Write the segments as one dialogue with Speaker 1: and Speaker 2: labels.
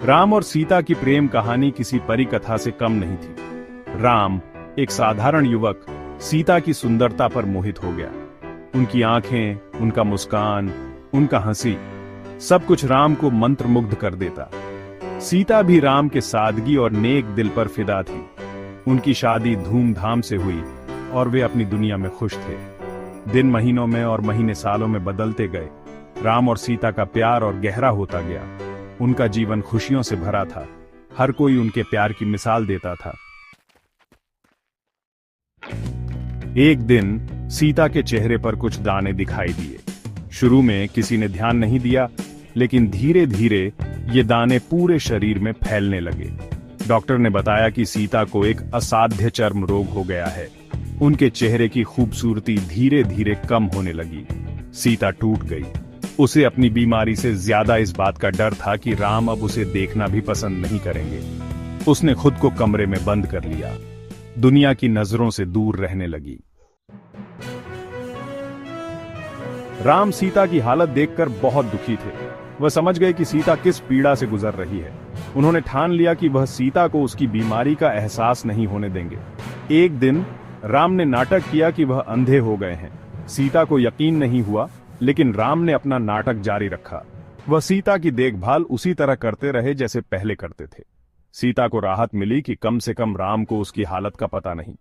Speaker 1: राम और सीता की प्रेम कहानी किसी परी कथा से कम नहीं थी। राम, एक साधारण युवक, सीता की सुंदरता पर मोहित हो गया। उनकी आंखें, उनका मुस्कान, उनका हंसी, सब कुछ राम को मंत्रमुग्ध कर देता। सीता भी राम के सादगी और नेक दिल पर फिदा थी। उनकी शादी धूमधाम से हुई और वे अपनी दुनिया में खुश थे। दिन महीनों में और महीने सालों में बदलते गए। राम और सीता का प्यार और गहरा होता गया। उनका जीवन खुशियों से भरा था। हर कोई उनके प्यार की मिसाल देता था। एक दिन सीता के चेहरे पर कुछ दाने दिखाई दिए। शुरू में किसी ने ध्यान नहीं दिया, लेकिन धीरे धीरे ये दाने पूरे शरीर में फैलने लगे। डॉक्टर ने बताया कि सीता को एक असाध्य चर्म रोग हो गया है। उनके चेहरे की खूबसूरती धीरे धीरे कम होने लगी। सीता टूट गई। उसे अपनी बीमारी से ज्यादा इस बात का डर था कि राम अब उसे देखना भी पसंद नहीं करेंगे। उसने खुद को कमरे में बंद कर लिया। दुनिया की नजरों से दूर रहने लगी। राम सीता की हालत देखकर बहुत दुखी थे। वह समझ गए कि सीता किस पीड़ा से गुजर रही है। उन्होंने ठान लिया कि वह सीता को उसकी बीमारी का एहसास नहीं होने देंगे। एक दिन राम ने नाटक किया कि वह अंधे हो गए हैं। सीता को यकीन नहीं हुआ, लेकिन राम ने अपना नाटक जारी रखा। वह सीता की देखभाल उसी तरह करते रहे जैसे पहले करते थे। सीता को राहत मिली कि कम से कम राम को उसकी हालत का पता नहीं।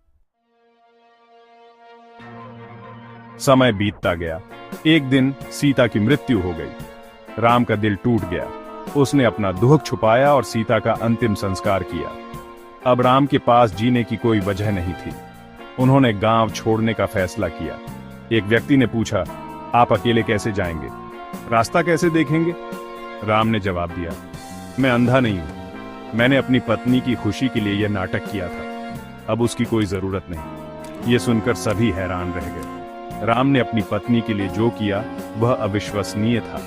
Speaker 1: समय बीतता गया। एक दिन सीता की मृत्यु हो गई। राम का दिल टूट गया। उसने अपना दुख छुपाया और सीता का अंतिम संस्कार किया। अब राम के पास जीने की कोई वजह नहीं थी। उन्होंने गांव छोड़ने का फैसला किया। एक व्यक्ति ने पूछा, आप अकेले कैसे जाएंगे? रास्ता कैसे देखेंगे? राम ने जवाब दिया, मैं अंधा नहीं हूं। मैंने अपनी पत्नी की खुशी के लिए यह नाटक किया था। अब उसकी कोई जरूरत नहीं। यह सुनकर सभी हैरान रह गए। राम ने अपनी पत्नी के लिए जो किया वह अविश्वसनीय था।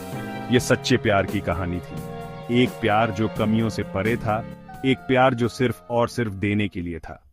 Speaker 1: यह सच्चे प्यार की कहानी थी। एक प्यार जो कमियों से परे था, एक प्यार जो सिर्फ और सिर्फ देने के लिए था।